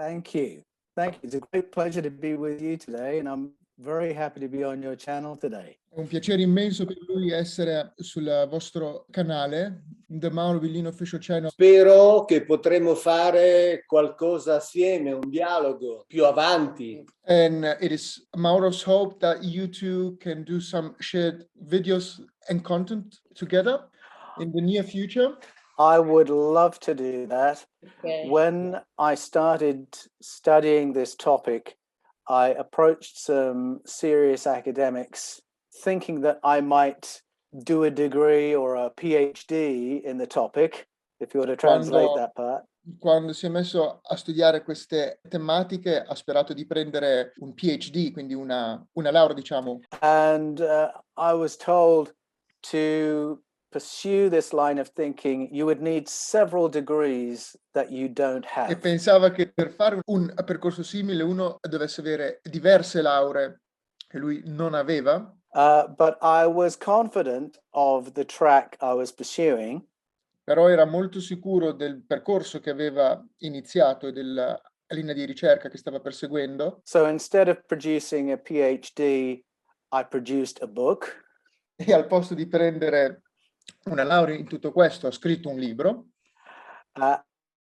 Thank you. Thank you. It's a great pleasure to be with you today, and I'm very happy to be on your channel today. È un piacere immenso per lui essere sul vostro canale, The Mauro Villino Official Channel. Spero che potremo fare qualcosa assieme, un dialogo più avanti. And it is Mauro's hope that you two can do some shared videos and content together in the near future. I would love to do that. Okay. When I started studying this topic, I approached some serious academics thinking that I might do a degree or a PhD in the topic, if you were to translate that part. Quando si è messo a studiare queste tematiche, ha sperato di prendere un PhD, quindi una laurea, diciamo. And I was told to pursue this line of thinking, you would need several degrees that you don't E have. pensava che per fare un percorso simile uno dovesse avere diverse lauree che lui non aveva. But I was confident of the track I was pursuing. Però era molto sicuro del percorso che aveva iniziato e della linea di ricerca che stava perseguendo. So instead of producing a PhD, I produced a book. E al posto di prendere una laurea in tutto questo, ha scritto un libro.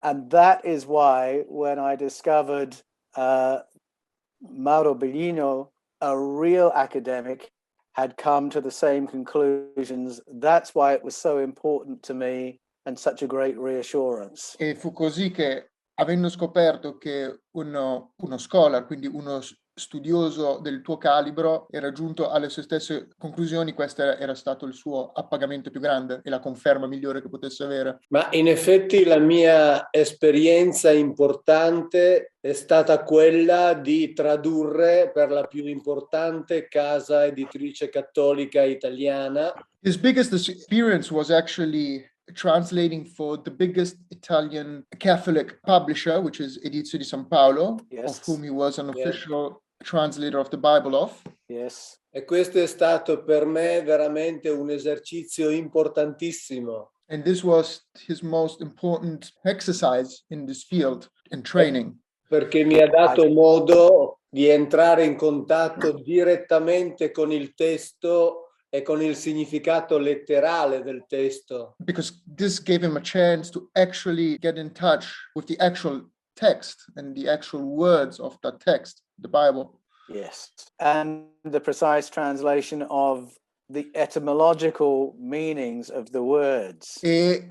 And that is why when I discovered Mauro Bellino, a real academic, had come to the same conclusions, that's why it was so important to me and such a great reassurance. E fu così che, avendo scoperto che uno scholar, quindi uno studioso del tuo calibro, era giunto alle sue stesse conclusioni, questo era stato il suo appagamento più grande e la conferma migliore che potesse avere. Ma in effetti la mia esperienza importante è stata quella di tradurre per la più importante casa editrice cattolica italiana. His biggest experience was actually translating for the biggest Italian Catholic publisher, which is Edizio di San Paolo, Yes. of whom he was an official translator of the Bible of. Yes. E questo è stato per me veramente un esercizio importantissimo. And this was his most important exercise in this field and training. Perché mi ha dato modo di entrare in contatto direttamente con il testo e con il significato letterale del testo. Because this gave him a chance to actually get in touch with the actual text and the actual words of that text, the Bible. Yes. And the precise translation of the etymological meanings of the words. E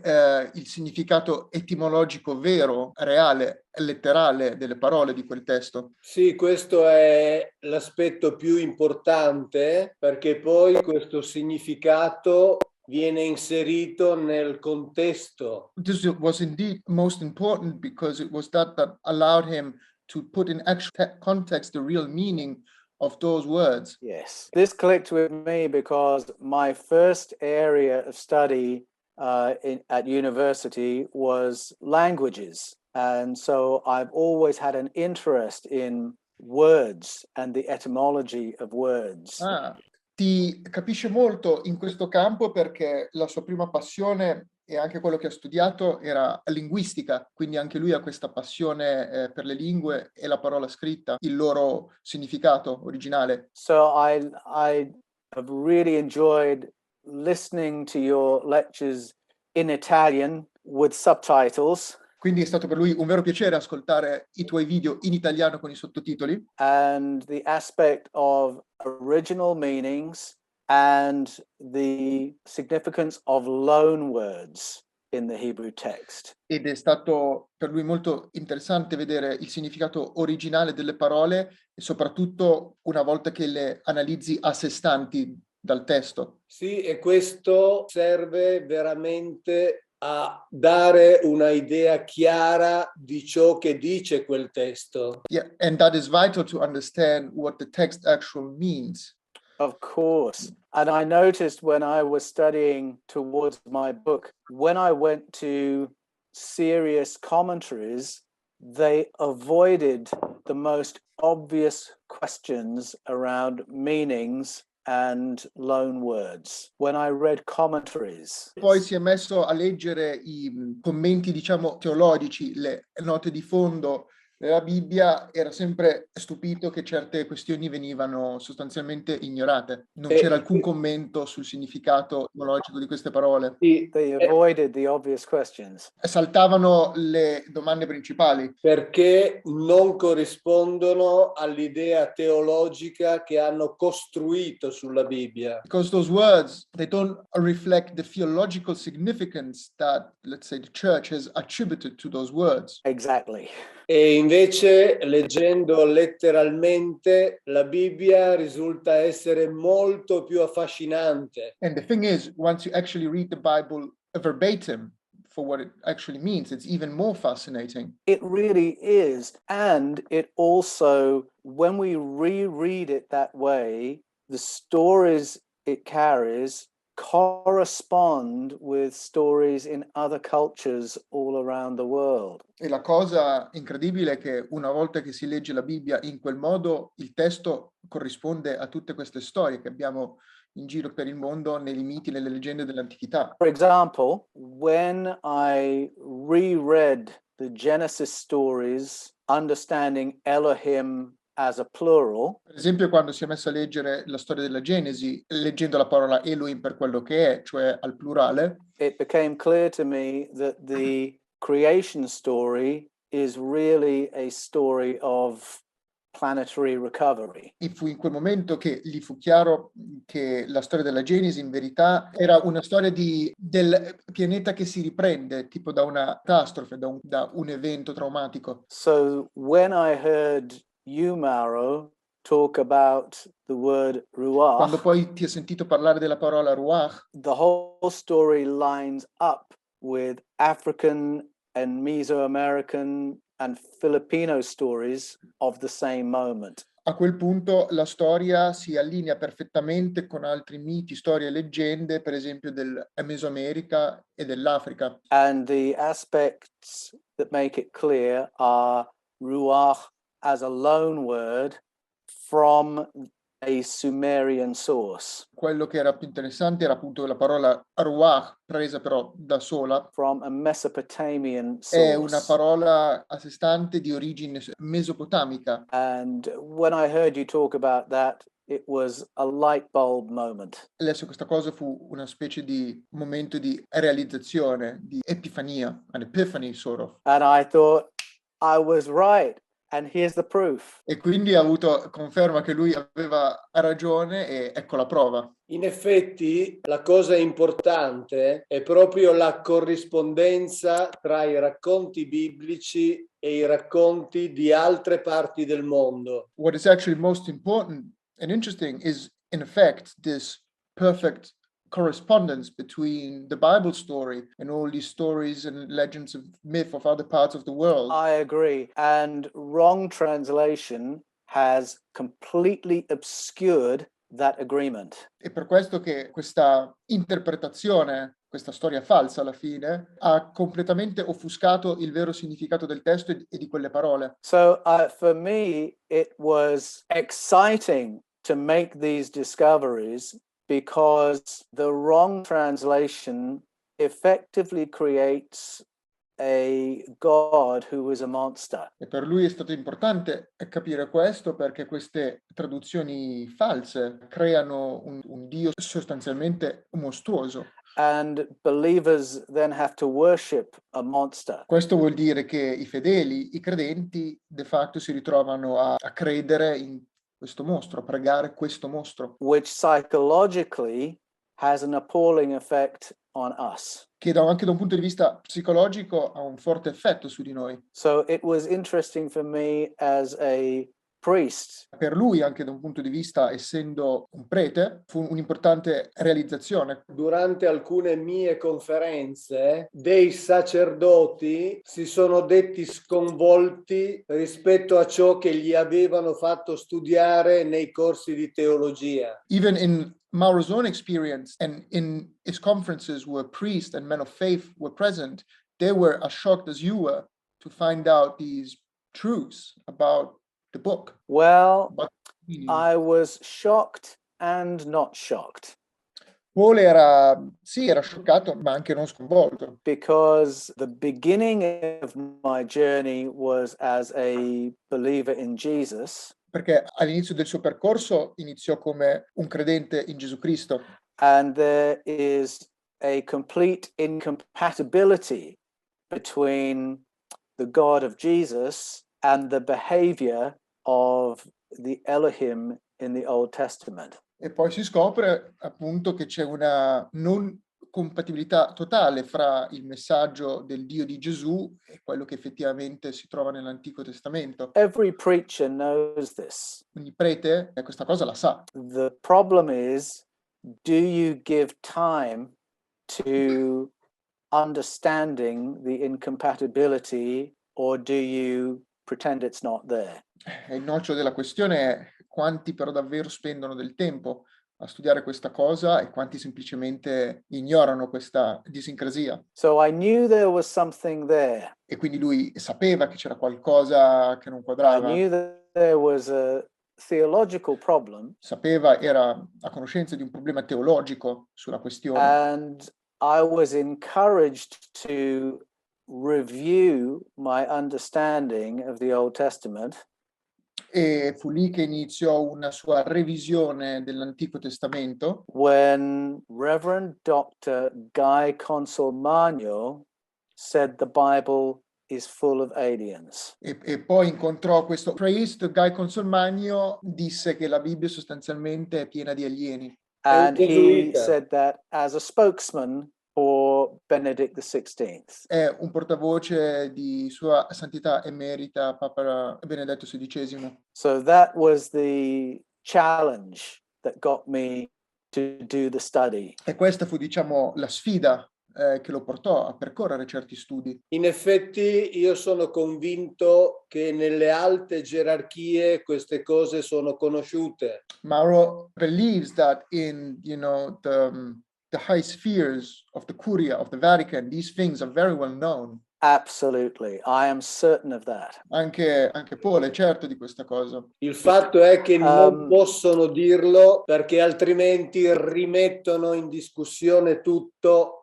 il significato etimologico vero, reale, letterale delle parole di quel testo. Sì, questo è l'aspetto più importante, perché poi questo significato viene inserito nel contesto. This was indeed most important because it was that allowed him to put in actual context the real meaning of those words. Yes. This clicked with me because my first area of study at university was languages. And so I've always had an interest in words and the etymology of words. Ti capisce molto in questo campo perché la sua prima passione e anche quello che ha studiato era linguistica, quindi anche lui ha questa passione per le lingue e la parola scritta, il loro significato originale. So I have really enjoyed listening to your lectures in Italian with subtitles. Quindi è stato per lui un vero piacere ascoltare i tuoi video in italiano con i sottotitoli. And the aspect of original meanings and the significance of loan words in the Hebrew text. Ed è stato per lui molto interessante vedere il significato originale delle parole e soprattutto una volta che le analizzi a sé stanti dal testo. Sì, e questo serve veramente a dare una idea chiara di ciò che dice quel testo. Yeah, and that is vital to understand what the text actually means. Of course. And I noticed when I was studying towards my book, when I went to serious commentaries, they avoided the most obvious questions around meanings and loan words. When I read commentaries. Poi si è messo a leggere i commenti, diciamo, teologici, le note di fondo nella Bibbia era sempre stupito che certe questioni venivano sostanzialmente ignorate. Non c'era alcun commento sul significato etimologico di queste parole. They avoided the obvious questions. Saltavano le domande principali perché non corrispondono all'idea teologica che hanno costruito sulla Bibbia. because those words, they don't reflect the theological significance that, let's say, the church has attributed to those words. Exactly. E invece, leggendo letteralmente, la Bibbia risulta essere molto più affascinante. And the thing is, once you actually read the Bible verbatim for what it actually means, it's even more fascinating. It really is. And it also, when we reread it that way, the stories it carries correspond with stories in other cultures all around the world. E la cosa incredibile è che una volta che si legge la Bibbia in quel modo, il testo corrisponde a tutte queste storie che abbiamo in giro per il mondo nei miti, nelle leggende dell'antichità. For example, when I reread the Genesis stories, understanding Elohim as a plural, Per esempio, quando si è messo a leggere la storia della Genesi, leggendo la parola Elohim per quello che è, cioè al plurale, it became clear to me that the creation story is really a story of planetary recovery. e fu in quel momento che gli fu chiaro che la storia della Genesi in verità era una storia del pianeta che si riprende, tipo da una catastrofe, da un evento traumatico. So when I heard you, Mauro, talk about the word Quando ruach, poi ti ho sentito parlare della parola Ruach, the whole story lines up with African and Mesoamerican and Filipino stories of the same moment. a quel punto la storia si allinea perfettamente con altri miti, storie e leggende, per esempio del Mesoamerica e dell'Africa. And the aspects that make it clear are ruach as a loan word from a Sumerian source, Quello che era più interessante era appunto la parola Ruach, presa però da sola. from a Mesopotamian È una source. parola a sé stante di origine mesopotamica. And when I heard you talk about that, it was a light bulb moment. Adesso questa cosa fu una specie di momento di realizzazione, di epifania, an epiphany sort of. And I thought, I was right. And here's the proof. E quindi ha avuto conferma che lui aveva ragione e ecco la prova. In effetti, la cosa importante è proprio la corrispondenza tra i racconti biblici e i racconti di altre parti del mondo. What is actually most important and interesting is, in effect, this perfect correspondence between the Bible story and all these stories and legends of myth of other parts of the world. I agree. And wrong translation has completely obscured that agreement. È per questo che questa interpretazione, questa storia falsa alla fine, ha completamente offuscato il vero significato del testo e di quelle parole. So for me, it was exciting to make these discoveries because the wrong translation effectively creates a God who is a monster. E per lui è stato importante capire questo perché queste traduzioni false creano un Dio sostanzialmente mostruoso. And believers then have to worship a monster. Questo vuol dire che i fedeli, i credenti, de facto si ritrovano a credere in questo mostro, a pregare questo mostro, Which psychologically has an appalling effect on us. che anche da un punto di vista psicologico ha un forte effetto su di noi. So it was interesting for me as a priest Per lui, anche da un punto di vista, essendo un prete, fu un'importante realizzazione. Durante alcune mie conferenze, dei sacerdoti si sono detti sconvolti rispetto a ciò che gli avevano fatto studiare nei corsi di teologia. Even in Mauro's own experience and in his conferences where priests and men of faith were present, they were as shocked as you were to find out these truths about the book. Well, About the meaning. I was shocked and not shocked. Paul era, sì, era scioccato, ma anche non sconvolto, because the beginning of my journey was as a believer in Jesus, perché all'inizio del suo percorso iniziò come un credente in Gesù Cristo and there is a complete incompatibility between the God of Jesus and the behavior of the Elohim in the Old Testament. e poi si scopre appunto che c'è una non compatibilità totale fra il messaggio del Dio di Gesù e quello che effettivamente si trova nell'Antico Testamento. Every preacher knows this. Quindi prete questa cosa la sa. The problem is, do you give time to understanding the incompatibility, or do you pretend it's not there? E il nocciolo della questione è quanti però davvero spendono del tempo a studiare questa cosa e quanti semplicemente ignorano questa disincrasia. So I knew there was something there. E quindi lui sapeva che c'era qualcosa che non I quadrava, knew that there was a theological problem, sapeva, era a conoscenza di un problema teologico sulla questione. and I was encouraged to review my understanding of the Old Testament E fu lì che iniziò una sua revisione dell'Antico Testamento, when Reverend Dr. Guy Consolmagno said the Bible is full of aliens. e poi incontrò questo priest, Guy Consolmagno, disse che la Bibbia sostanzialmente è piena di alieni. And he gesuita. said that as a spokesman for Benedict XVI. È un portavoce di Sua Santità Emerita Papa Benedetto XVI. So that was the challenge that got me to do the study. E questa fu, diciamo, la sfida che lo portò a percorrere certi studi. In effetti io sono convinto che nelle alte gerarchie queste cose sono conosciute. Mauro believes that in, the high spheres of the Curia, of the Vatican, these things are very well known. Absolutely. I am certain of that. Anche Paul è certo di questa cosa. Il fatto è che non possono dirlo perché altrimenti rimettono in discussione tutto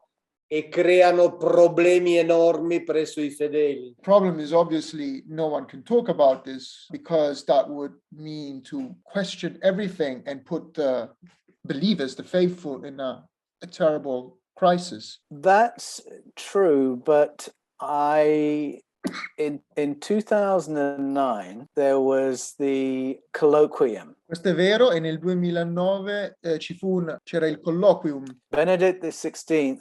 e creano problemi enormi presso i fedeli. The problem is obviously no one can talk about this because that would mean to question everything and put the believers, the faithful, in a terrible crisis. That's true, but in 2009 there was the colloquium. Questo è vero, e nel 2009 c'era il colloquium. Benedict XVI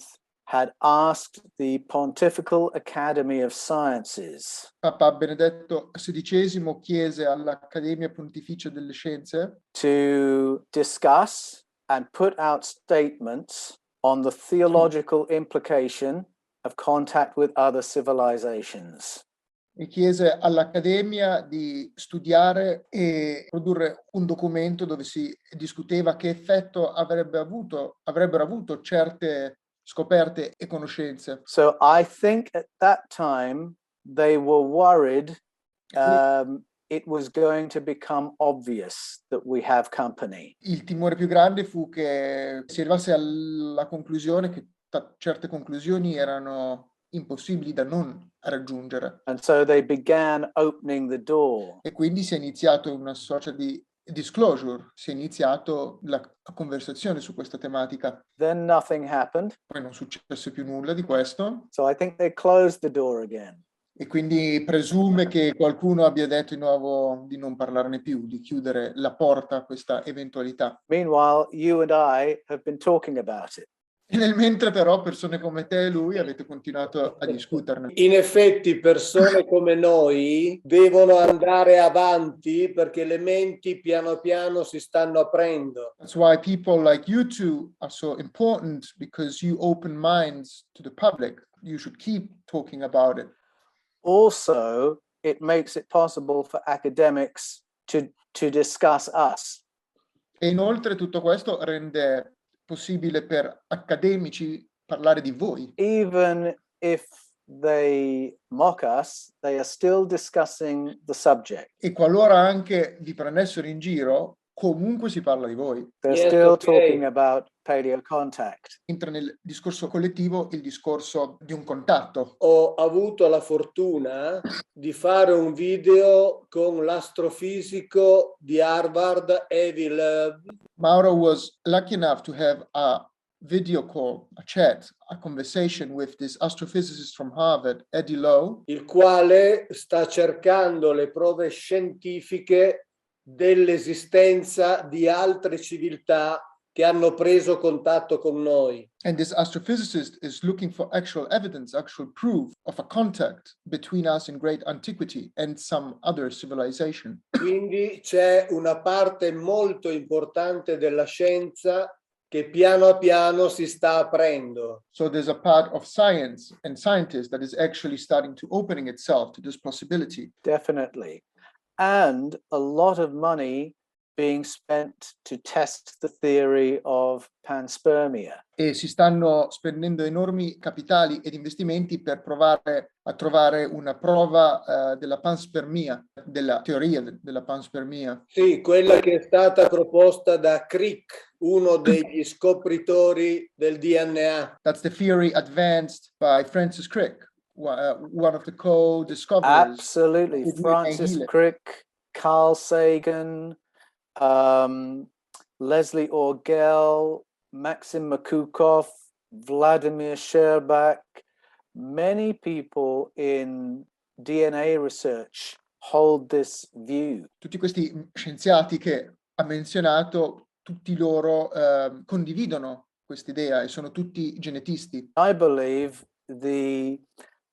had asked the Pontifical Academy of Sciences Papa Benedetto XVI chiese all'Accademia Pontificia delle Scienze to discuss and put out statements on the theological implication of contact with other civilizations. e chiese all'Accademia di studiare e produrre un documento dove si discuteva che effetto avrebbero avuto certe scoperte e conoscenze. So I think at that time they were worried it was going to become obvious that we have company. Il timore più grande fu che si arrivasse alla conclusione che certe conclusioni erano impossibili da non raggiungere. And so they began opening the door. E quindi si è iniziato una sorta di disclosure, si è iniziato la conversazione su questa tematica. Then nothing happened. Poi non successe più nulla di questo. So I think they closed the door again. E quindi presume che qualcuno abbia detto di nuovo di non parlarne più, di chiudere la porta a questa eventualità. Meanwhile, you and I have been talking about it. E nel mentre però persone come te e lui avete continuato a discuterne. In effetti persone come noi devono andare avanti perché le menti piano piano si stanno aprendo. That's why people like you two are so important, because you open minds to the public. You should keep talking about it. Also, it makes it possible for academics to discuss us. E inoltre tutto questo rende possibile per accademici parlare di voi. Even if they mock us, they are still discussing the subject. E qualora anche vi prendessero in giro comunque si parla di voi. They're Yes, still okay. talking about paleo contact. Entra nel discorso collettivo il discorso di un contatto. Ho avuto la fortuna di fare un video con l'astrofisico di Harvard, Avi Loeb, Mauro was lucky enough to have a video call, a chat, a conversation with this astrophysicist from Harvard, Eddie Lowe, il quale sta cercando le prove scientifiche dell'esistenza di altre civiltà che hanno preso contatto con noi. and this astrophysicist is looking for actual evidence, actual proof of a contact between us in great antiquity and some other civilization. Quindi c'è una parte molto importante della scienza che piano piano si sta aprendo. So there's a part of science and scientists that is actually starting to opening itself to this possibility. Definitely. And a lot of money being spent to test the theory of panspermia. E si stanno spendendo enormi capitali ed investimenti per provare a trovare una prova della panspermia, della teoria della panspermia. Sì, quella che è stata proposta da Crick, uno degli scopritori del DNA. That's the theory advanced by Francis Crick, one of the co-discoverers. Absolutely. Di DNA Francis healing. Crick, Carl Sagan, Leslie Orgel, Maxim Makukov, Vladimir Sherbak, many people in DNA research hold this view. Tutti questi scienziati che ha menzionato, tutti loro condividono quest'idea e sono tutti genetisti. I believe the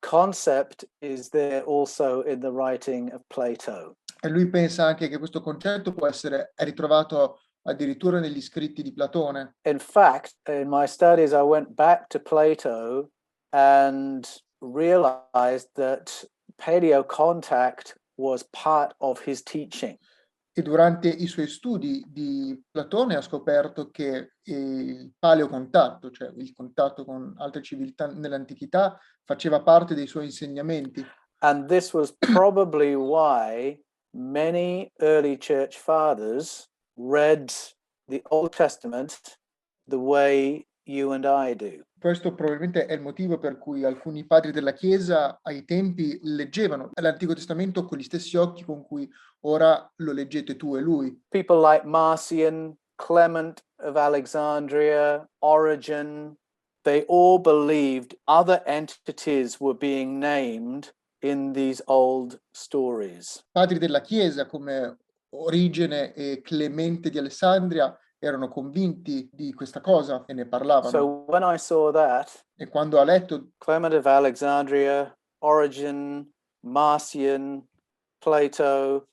concept is there also in the writing of Plato. E lui pensa anche che questo concetto può essere ritrovato addirittura negli scritti di Platone. In fact, in my studies, I went back to Plato and realized that paleo contact was part of his teaching. E durante i suoi studi di Platone ha scoperto che il paleocontatto, cioè il contatto con altre civiltà nell'antichità, faceva parte dei suoi insegnamenti. And this was probably why many early church fathers read the Old Testament the way you and I do. Questo probabilmente è il motivo per cui alcuni padri della Chiesa ai tempi leggevano l'Antico Testamento con gli stessi occhi con cui ora lo leggete tu e lui. People like Marcion, Clement of Alexandria, Origen, they all believed other entities were being named in these old stories. Padri della Chiesa come Origene e Clemente di Alessandria erano convinti di questa cosa e ne parlavano. So when I saw that, E quando ha letto Clement of Alexandria, Origen, Marcion, Plato,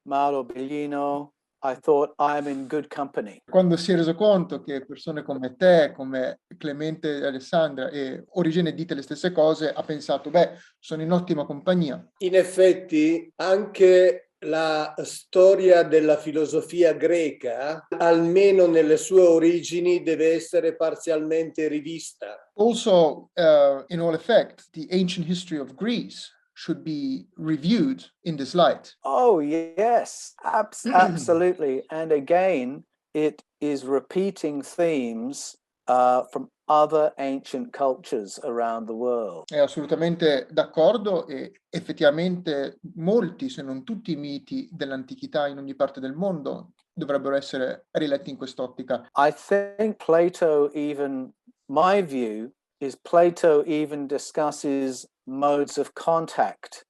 Mauro Biglino, I thought I'm in good company. Quando si è reso conto che persone come te, come Clemente di Alessandria e Origene dite le stesse cose, ha pensato, beh, sono in ottima compagnia. In effetti, anche la storia della filosofia greca, almeno nelle sue origini, deve essere parzialmente rivista. Also, in all effect, the ancient history of Greece should be reviewed in this light. Oh, yes, absolutely. And again, it is repeating themes from other ancient cultures around the world. È assolutamente d'accordo e effettivamente molti, se non tutti i miti dell'antichità in ogni parte del mondo dovrebbero essere riletti in quest'ottica. I think Plato even, my view is Plato even discusses modes of contact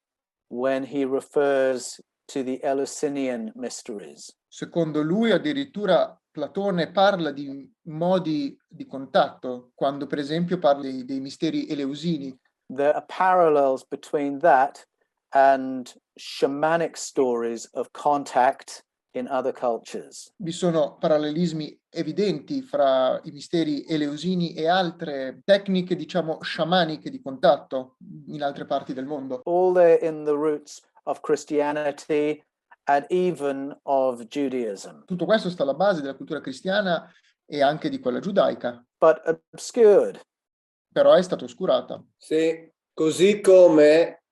when he refers to the Eleusinian mysteries. Secondo lui addirittura Platone parla di modi di contatto quando per esempio parla dei misteri eleusini. There are parallels between that and shamanic stories of contact in other cultures. Vi sono parallelismi evidenti fra i misteri eleusini e altre tecniche, diciamo, sciamaniche di contatto in altre parti del mondo. All there in the roots of Christianity and even of Judaism, Tutto questo sta alla base della cultura cristiana e anche di quella giudaica, but obscured. però è stata oscurata. Sì, così come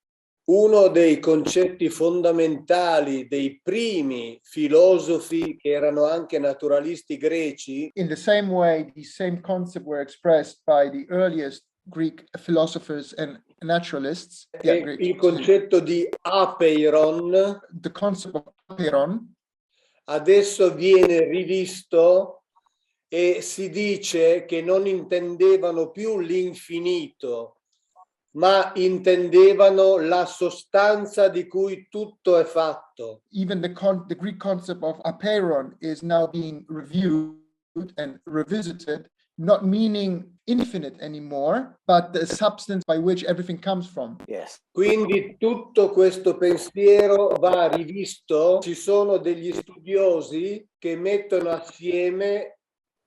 uno dei concetti fondamentali dei primi filosofi che erano anche naturalisti greci In the same way, the same concept were expressed by the earliest Greek philosophers and naturalists. è il concetto di apeiron. The concept of apeiron Adesso viene rivisto e si dice che non intendevano più l'infinito, ma intendevano la sostanza di cui tutto è fatto. even the Greek concept of apeiron is now being reviewed and revisited, not meaning infinite anymore, but the substance by which everything comes from. Yes. Quindi tutto questo pensiero va rivisto. Ci sono degli studiosi che mettono assieme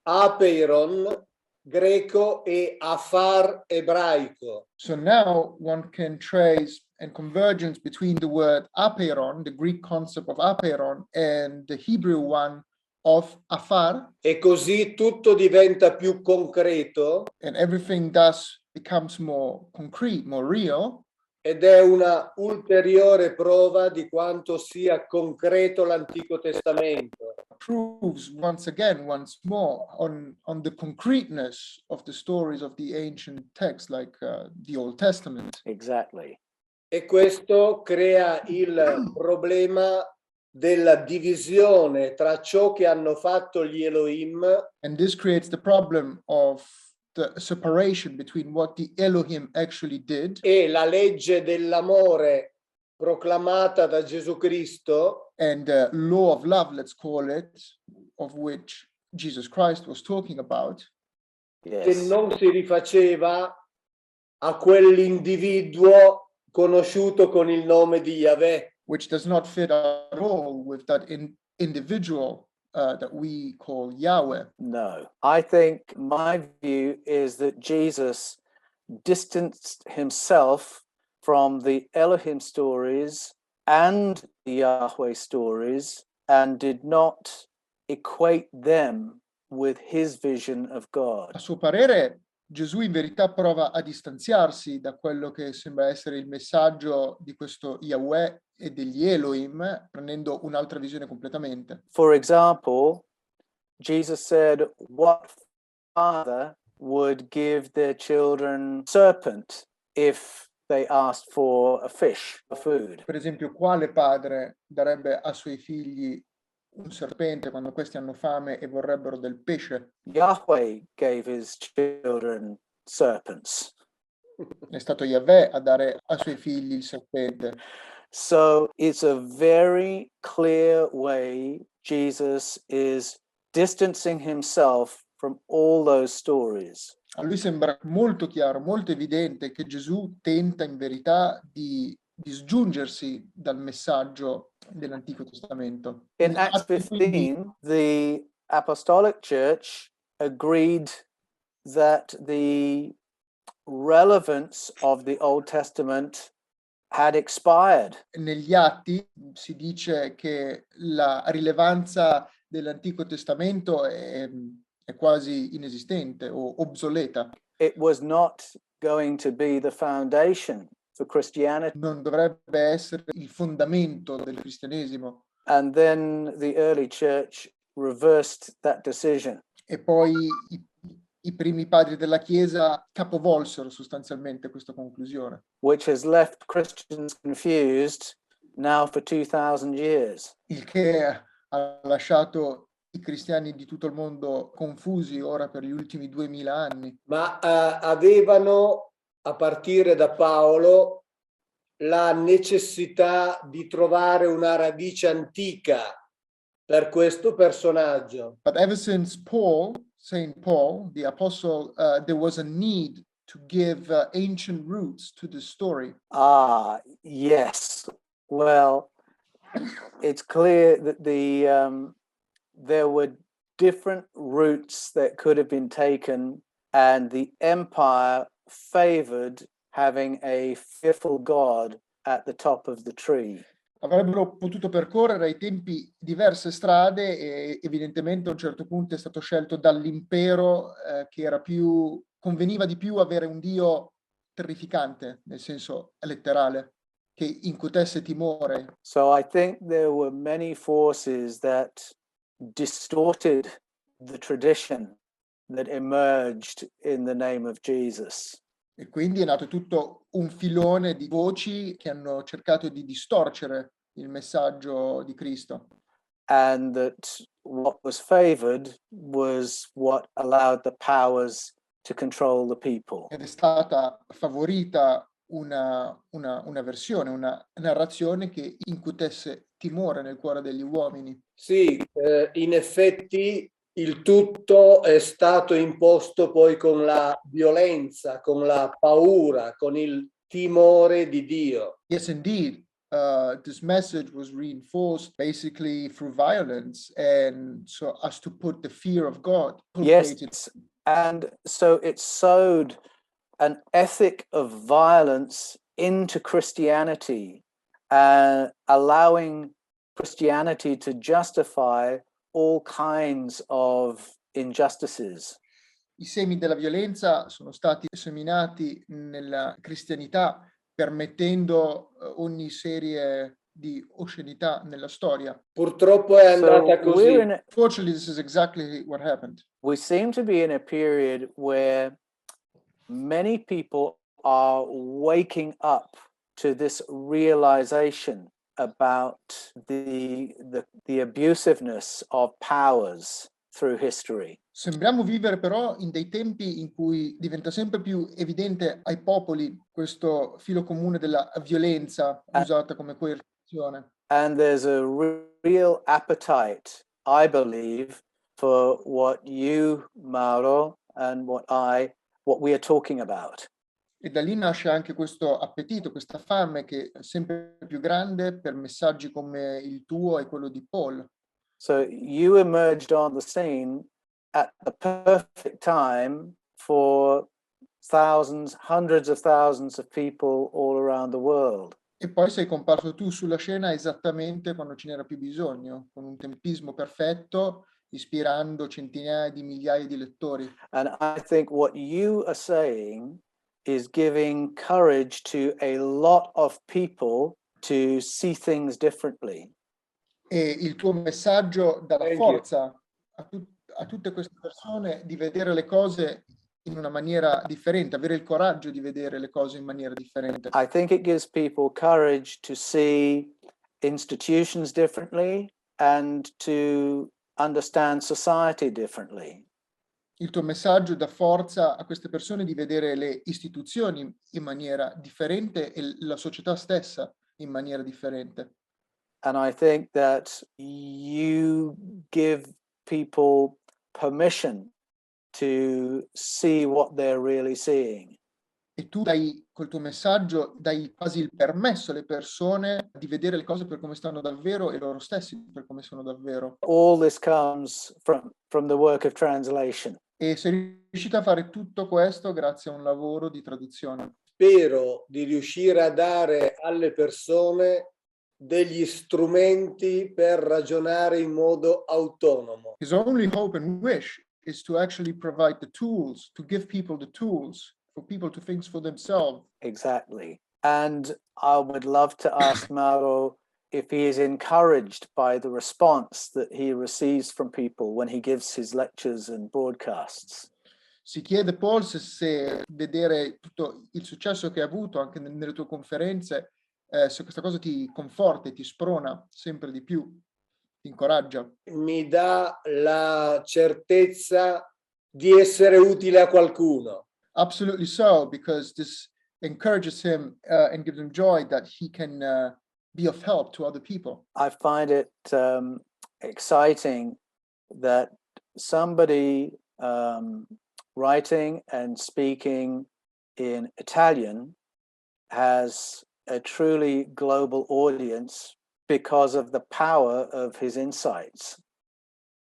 apeiron greco e afar ebraico. So now one can trace and convergence between the word apeiron, the Greek concept of apeiron, and the Hebrew one of afar, E così tutto diventa più concreto and everything thus becomes more concrete, more real. ed è una ulteriore prova di quanto sia concreto l'Antico Testamento. Proves once again, once more, on the concreteness of the stories of the ancient texts, like the Old Testament. Exactly. E questo crea il problema della divisione tra ciò che hanno fatto gli Elohim And this creates the problem of the separation between what the Elohim actually did e la legge dell'amore proclamata da Gesù Cristo, and the law of love, let's call it, of which Jesus Christ was talking about, che Yes. non si rifaceva a quell'individuo conosciuto con il nome di Yahweh. which does not fit at all with that individual that we call Yahweh. No. I think my view is that Jesus distanced himself from the Elohim stories and the Yahweh stories and did not equate them with his vision of God. A suo parere, Gesù in verità prova a distanziarsi da quello che sembra essere il messaggio di questo Yahweh e degli Elohim, prendendo un'altra visione completamente. For example, Jesus said, what father would give their children serpent if they asked for a fish, for food? Per esempio, quale padre darebbe a suoi figli un serpente quando questi hanno fame e vorrebbero del pesce? Yahweh gave his children serpents. È stato Yahweh a dare ai suoi figli il serpente. So it's a very clear way Jesus is distancing himself from all those stories. A lui sembra molto chiaro, molto evidente che Gesù tenta in verità di disgiungersi dal messaggio dell'Antico Testamento. In Acts Quindi, 15, the Apostolic Church agreed that the relevance of the Old Testament had expired. negli Atti si dice che la rilevanza dell'Antico Testamento è quasi inesistente o obsoleta. It was not going to be the foundation for Christianity. Non dovrebbe essere il fondamento del cristianesimo. And then the early church reversed that decision. E poi i primi padri della Chiesa capovolsero sostanzialmente questa conclusione, Which has left Christians confused now for 2000 years. il che ha lasciato i cristiani di tutto il mondo confusi ora per gli ultimi 2000 anni. Ma avevano, a partire da Paolo, la necessità di trovare una radice antica per questo personaggio. But ever since Paul, Saint Paul, the apostle, there was a need to give ancient roots to the story. Ah, yes. Well, it's clear that there were different routes that could have been taken, and the empire favored having a fearful God at the top of the tree. Avrebbero potuto percorrere ai tempi diverse strade e evidentemente a un certo punto è stato scelto dall'impero che era conveniva di più avere un dio terrificante, nel senso letterale. che incutesse timore. So I think there were many forces that distorted the tradition that emerged in the name of Jesus. E quindi è nato tutto un filone di voci che hanno cercato di distorcere il messaggio di Cristo. And that what was favored was what allowed the powers to control the people. Ed è stata favorita una versione, una narrazione che incutesse timore nel cuore degli uomini. Sì, in effetti il tutto è stato imposto poi con la violenza, con la paura, con il timore di Dio. Yes, indeed. This message was reinforced basically through violence, and so as to put the fear of God. Yes, and so it sowed an ethic of violence into Christianity, allowing Christianity to justify all kinds of injustices. I semi della violenza sono stati seminati nella cristianità, permettendo ogni serie di oscenità nella storia. Purtroppo è andata così. Fortunately, this is exactly what happened. We seem to be in a period where many people are waking up to this realization about the abusiveness of powers through history. Sembriamo vivere però in dei tempi in cui diventa sempre più evidente ai popoli questo filo comune della violenza usata come coercizione. And there's a real appetite, I believe, for what you, Mauro, and what we are talking about. E da lì nasce anche questo appetito, questa fame che è sempre più grande per messaggi come il tuo e quello di Paul. So you emerged on the scene at the perfect time for thousands, hundreds of thousands of people all around the world. E poi sei comparso tu sulla scena esattamente quando ce n'era più bisogno, con un tempismo perfetto, ispirando centinaia di migliaia di lettori. And I think what you are saying is giving courage to a lot of people to see things differently. E il tuo messaggio dà la Thank forza a tutte queste persone di vedere le cose in una maniera differente, avere il coraggio di vedere le cose in maniera differente. I think it gives people courage to see institutions differently and to understand society differently. Il tuo messaggio dà forza a queste persone di vedere le istituzioni in maniera differente e la società stessa in maniera differente. And I think that you give people permission to see what they're really seeing. E tu dai, col tuo messaggio, dai quasi il permesso alle persone di vedere le cose per come stanno davvero e loro stessi per come sono davvero. All this comes from the work of translation. E sei riuscita a fare tutto questo grazie a un lavoro di traduzione. Spero di riuscire a dare alle persone degli strumenti per ragionare in modo autonomo. His only hope and wish is to actually provide the tools, to give people the tools for people to think for themselves. Exactly. And I would love to ask Mauro if he is encouraged by the response that he receives from people when he gives his lectures and broadcasts. Si chiede Paul se vedere tutto il successo che ha avuto anche nelle tue conferenze, se questa cosa ti conforta e ti sprona sempre di più, ti incoraggia. Mi dà la certezza di essere utile a qualcuno. Absolutely so, because this encourages him and gives him joy that he can be of help to other people. I find it exciting that somebody writing and speaking in Italian has a truly global audience because of the power of his insights.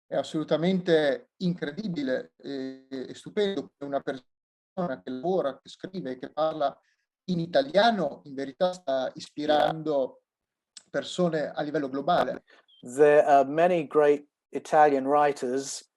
È assolutamente incredibile e stupendo che una persona che lavora, che scrive, che parla in italiano, in verità sta ispirando persone a livello globale. There are many great Italian writers,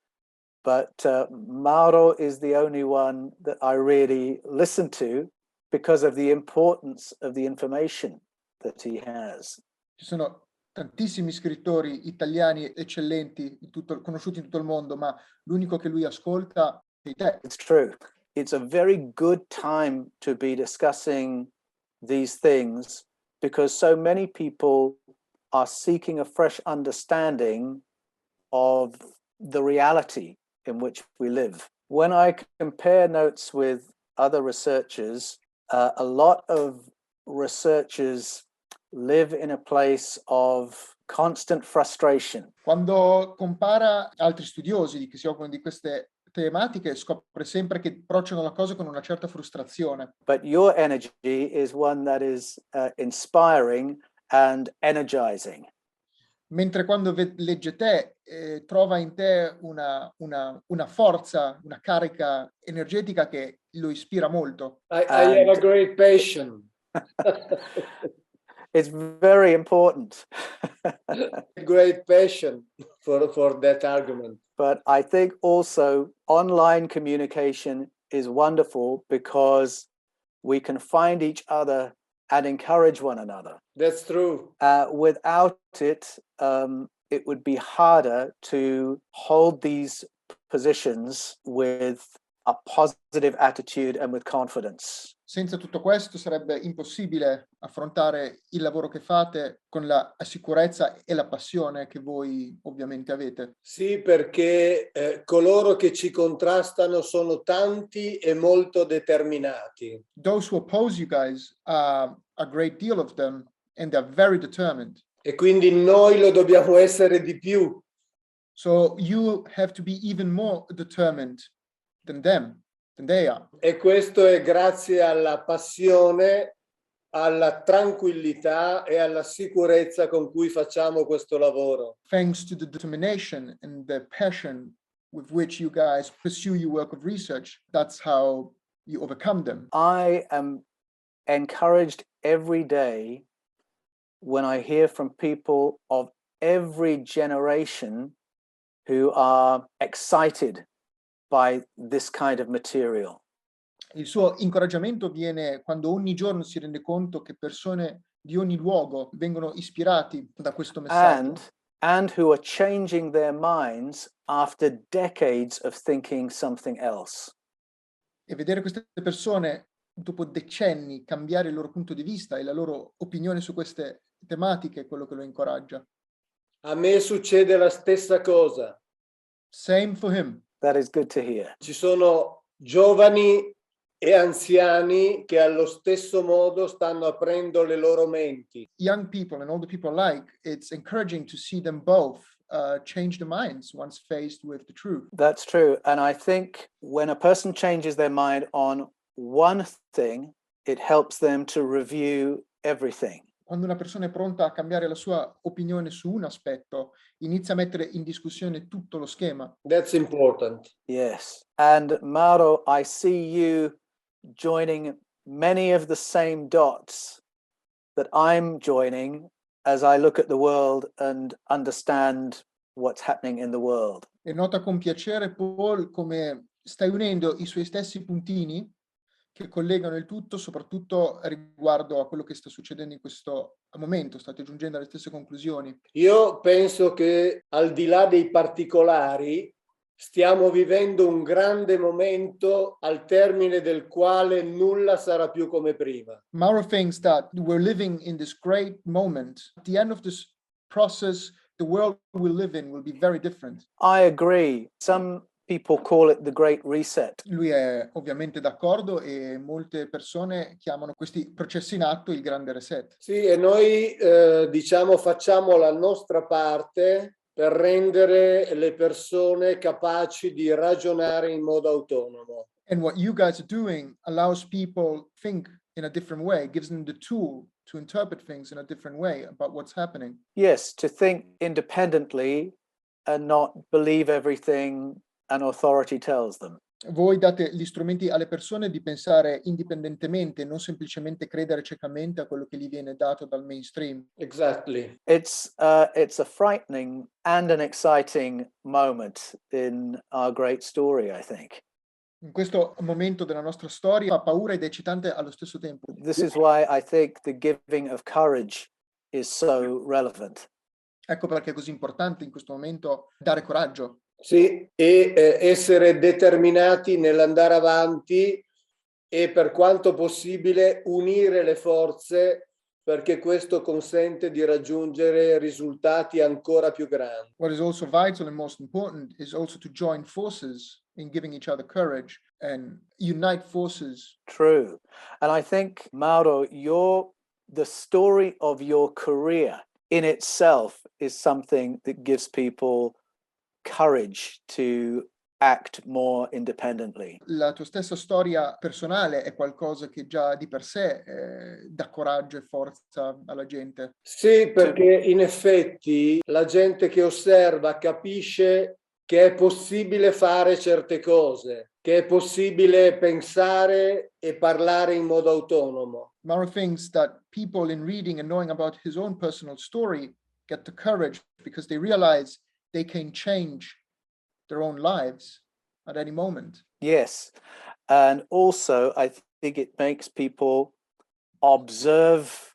but Mauro is the only one that I really listen to because of the importance of the information that he has. Ci sono tantissimi scrittori italiani eccellenti, conosciuti in tutto il mondo, ma l'unico che lui ascolta è te. It's true. It's a very good time to be discussing these things because so many people are seeking a fresh understanding of the reality in which we live. When I compare notes with other researchers, a lot of researchers live in a place of constant frustration. Quando compara altri studiosi che si occupano di queste tematiche, scopre sempre che approcciano la cosa con una certa frustrazione. But your energy is one that is inspiring and energizing. Mentre quando legge te, trova in te una forza, una carica energetica che lo ispira molto. I have a great passion. It's very important. Great passion for that argument. But I think also online communication is wonderful because we can find each other and encourage one another. That's true. Without it, it would be harder to hold these positions with a positive attitude and with confidence. Senza tutto questo sarebbe impossibile affrontare il lavoro che fate con la sicurezza e la passione che voi ovviamente avete. Sì, perché coloro che ci contrastano sono tanti e molto determinati. Those who oppose you guys are a great deal of them and they're very determined. E quindi noi lo dobbiamo essere di più. So you have to be even more determined than them, than they are. E questo è grazie alla passione, alla tranquillità e alla sicurezza con cui facciamo questo lavoro. Thanks to the determination and the passion with which you guys pursue your work of research, that's how you overcome them. I am encouraged every day when I hear from people of every generation who are excited by this kind of material. Il suo incoraggiamento viene quando ogni giorno si rende conto che persone di ogni luogo vengono ispirati da questo messaggio. And who are changing their minds after decades of thinking something else. E vedere queste persone dopo decenni cambiare il loro punto di vista e la loro opinione su queste tematiche è quello che lo incoraggia. A me succede la stessa cosa. Same for him. That is good to hear. Ci sono giovani e anziani che allo stesso modo stanno aprendo le loro menti. Young people and older people alike, it's encouraging to see them both change their minds once faced with the truth. That's true. And I think when a person changes their mind on one thing, it helps them to review everything. Quando una persona è pronta a cambiare la sua opinione su un aspetto, inizia a mettere in discussione tutto lo schema. That's important. Yes. And Mauro, I see you joining many of the same dots that I'm joining as I look at the world and understand what's happening in the world. E nota con piacere, Paul, come stai unendo i suoi stessi puntini che collegano il tutto, soprattutto riguardo a quello che sta succedendo in questo momento. State giungendo alle stesse conclusioni. Io penso che al di là dei particolari stiamo vivendo un grande momento al termine del quale nulla sarà più come prima. Mauro thinks that we're living in this great moment. At the end of this process, the world we live in will be very different. I agree. Some people call it the Great Reset. Lui è ovviamente d'accordo e molte persone chiamano questi processi in atto il grande reset. Sì, e noi diciamo facciamo la nostra parte per rendere le persone capaci di ragionare in modo autonomo. And what you guys are doing allows people think in a different way, gives them the tool to interpret things in a different way about what's happening. Yes, to think independently and not believe everything an authority tells them. Voi date gli strumenti alle persone di pensare indipendentemente, non semplicemente credere ciecamente a quello che gli viene dato dal mainstream. Exactly. It's a frightening and an exciting moment in our great story, I think. In questo momento della nostra storia fa paura ed è eccitante allo stesso tempo. This is why I think the giving of courage is so relevant. Ecco perché è così importante in questo momento dare coraggio. Sì, e essere determinati nell'andare avanti e per quanto possibile unire le forze, perché questo consente di raggiungere risultati ancora più grandi. What is also vital and most important is also to join forces in giving each other courage and unite forces. True. And I think, Mauro, the story of your career in itself is something that gives people courage to act more independently. La tua stessa storia personale è qualcosa che già di per sé dà coraggio e forza alla gente. Sì, perché in effetti la gente che osserva capisce che è possibile fare certe cose, che è possibile pensare e parlare in modo autonomo. Mauro thinks that people in reading and knowing about his own personal story get the courage because they realize they can change their own lives at any moment. Yes. And also, I think it makes people observe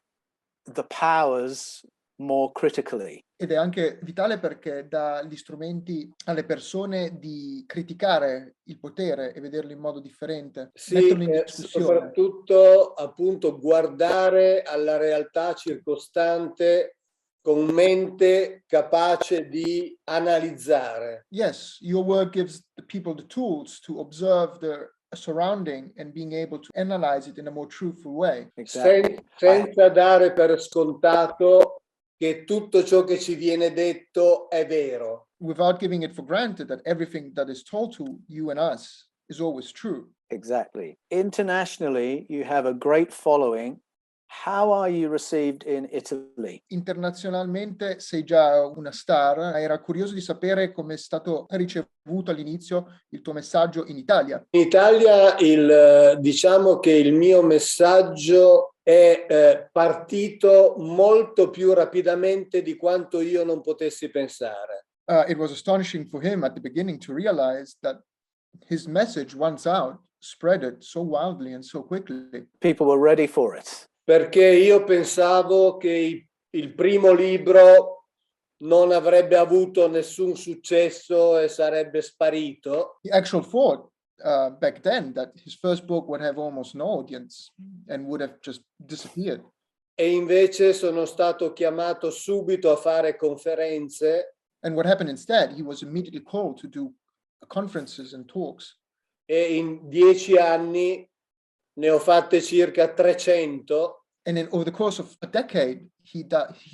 the powers more critically. Ed è anche vitale perché dà gli strumenti alle persone di criticare il potere e vederlo in modo differente, Sì, metterlo in discussione. soprattutto appunto guardare alla realtà circostante con mente capace di analizzare. Yes, your work gives the people the tools to observe their surrounding and being able to analyze it in a more truthful way. Exactly. Senza dare per scontato che tutto ciò che ci viene detto è vero. Without giving it for granted that everything that is told to you and us is always true. Exactly. Internationally, you have a great following. How are you received in Italy? Internazionalmente sei già una star, era curioso di sapere come è stato ricevuto all'inizio il tuo messaggio in Italia. In Italia diciamo che il mio messaggio è partito molto più rapidamente di quanto io non potessi pensare. It was astonishing for him at the beginning to realize that his message, once out, spread it so wildly and so quickly. People were ready for it. Perché io pensavo che il primo libro non avrebbe avuto nessun successo e sarebbe sparito. The actual thought back then that his first book would have almost no audience and would have just disappeared. E invece sono stato chiamato subito a fare conferenze. And what happened instead, he was immediately called to do conferences and talks. E in 10 anni ne ho fatte circa 300. And then over the course of a decade, he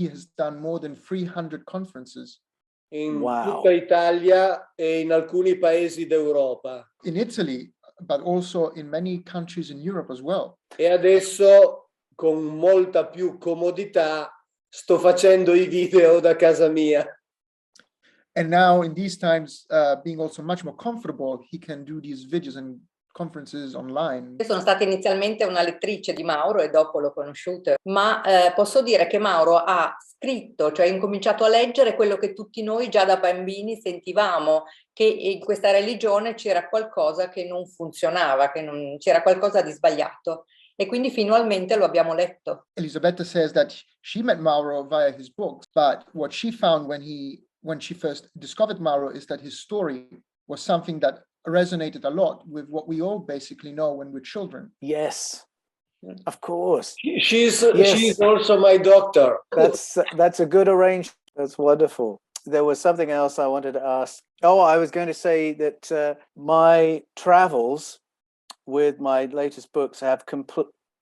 has done more than 300 conferences. In Wow. tutta Italia e in alcuni paesi d'Europa. In Italy, but also in many countries in Europe as well. E adesso con molta più comodità sto facendo i video da casa mia. And now in these times, being also much more comfortable, he can do these videos and conferences online. Io sono stata inizialmente una lettrice di Mauro e dopo l'ho conosciuto, ma posso dire che Mauro ha scritto, cioè ha incominciato a leggere quello che tutti noi già da bambini sentivamo, che in questa religione c'era qualcosa che non funzionava, c'era qualcosa di sbagliato. E quindi finalmente lo abbiamo letto. Elisabetta says that she met Mauro via his books, but what she found when she first discovered Mauro is that his story was something that resonated a lot with what we all basically know when we're children. Yes, of course. She's also my doctor. That's a good arrangement. That's wonderful. There was something else I wanted to ask. Oh, I was going to say that my travels with my latest books have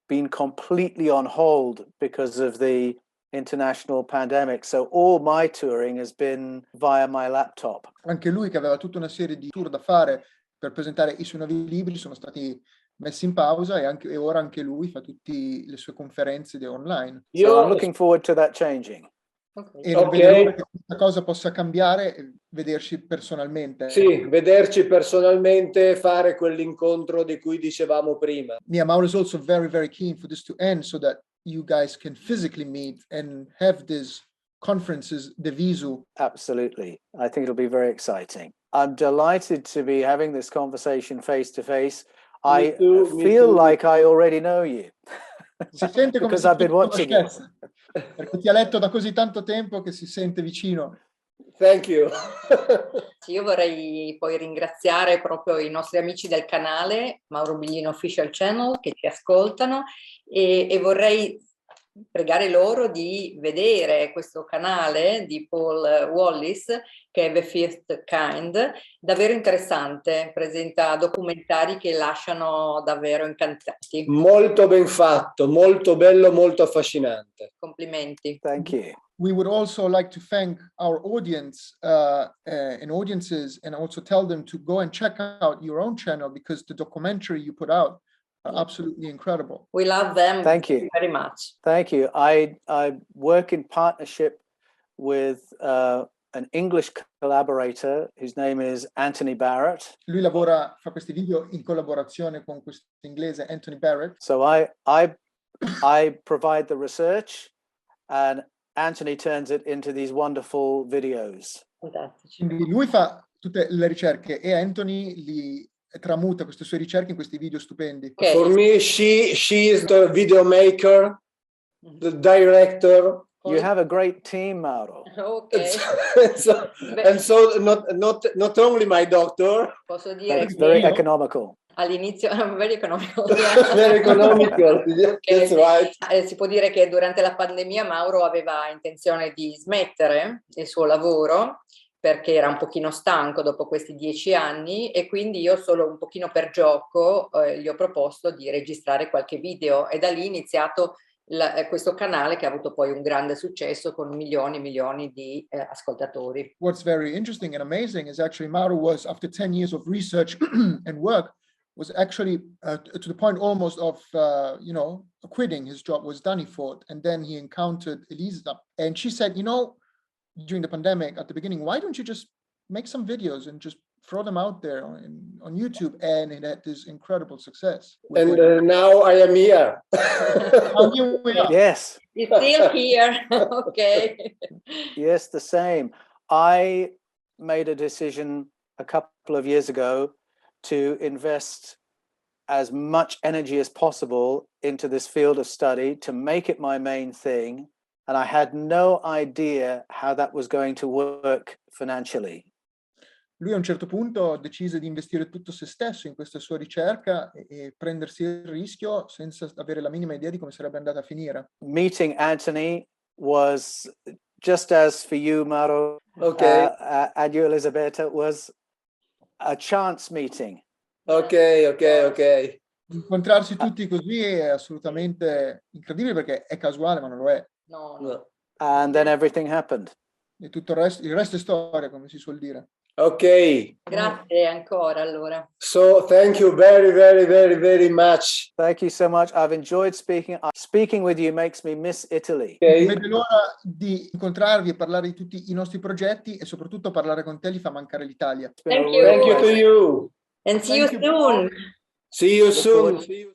been completely on hold because of the international pandemic. So all my touring has been via my laptop. Anche lui, che aveva tutta una serie di tour da fare per presentare i suoi nuovi libri, sono stati messi in pausa e ora anche lui fa tutte le sue conferenze online. So I'm looking forward to that changing. E non vedo l'ora che questa cosa possa cambiare e vederci personalmente. Sì, vederci personalmente, fare quell'incontro di cui dicevamo prima. Yeah, Mauro is also very, very keen for this to end so that you guys can physically meet and have these conferences de visu. Absolutely. I think it'll be very exciting. I'm delighted to be having this conversation face to face. I Me feel too. like I already know you. Si sente come Because se I've been tu watching you. conoscessi, perché ti ha letto da così tanto tempo che si sente vicino. Thank you. Io vorrei poi ringraziare proprio i nostri amici del canale Mauro Biglino Official Channel che ci ascoltano e vorrei pregare loro di vedere questo canale di Paul Wallis che è The Fifth Kind, davvero interessante, presenta documentari che lasciano davvero incantati. Molto ben fatto, molto bello, molto affascinante. Complimenti. Thank you. We would also like to thank our audience and audiences and also tell them to go and check out your own channel because the documentary you put out are absolutely incredible. We love them. Thank you. Very much. Thank you. I work in partnership with an English collaborator whose name is Anthony Barrett. Lui fa questi video in collaborazione con questo inglese Anthony Barrett. So I provide the research and Anthony turns it into these wonderful videos. Fantastici. Quindi lui fa tutte le ricerche e Anthony li tramuta queste sue ricerche in questi video stupendi. Okay. For me, she is the video maker, the director. You have a great team, Mauro. Ok. and so not only my doctor, Posso But dire it's very che economical. all'inizio very economical. very economical. That's right. Si può dire che durante la pandemia Mauro aveva intenzione di smettere il suo lavoro perché era un pochino stanco dopo questi 10 anni e quindi io solo un pochino per gioco gli ho proposto di registrare qualche video e da lì è iniziato questo canale che ha avuto poi un grande successo con milioni e milioni di ascoltatori. What's very interesting and amazing is actually Mauro was, after 10 years of research and work, was actually to the point almost of, quitting his job, was done, he thought. And then he encountered Elisa. And she said, during the pandemic at the beginning, why don't you just make some videos and just throw them out there on YouTube? And it had this incredible success. And now I am here. Here we are. Yes. He's still here. Okay. Yes, the same. I made a decision a couple of years ago to invest as much energy as possible into this field of study, to make it my main thing. And I had no idea how that was going to work financially. Lui a un certo punto decise di investire tutto se stesso in questa sua ricerca e prendersi il rischio senza avere la minima idea di come sarebbe andata a finire. Meeting Anthony was just as for you, Mauro, Okay. and you, Elisabetta, was a chance meeting. Okay. Incontrarsi tutti così è assolutamente incredibile perché è casuale, ma non lo è. No. And then everything happened. E tutto il resto è storia, come si suol dire. Okay. Grazie ancora allora. So thank you very, very, very, very much. Thank you so much. I've enjoyed speaking. Speaking with you makes me miss Italy. Non Okay. vedo l'ora di incontrarvi e parlare di tutti i nostri progetti e soprattutto parlare con te gli fa mancare l'Italia. It's been a Thank you. real Thank you to pleasure. you. And see you Thank you. soon. See you Look forward soon. See you.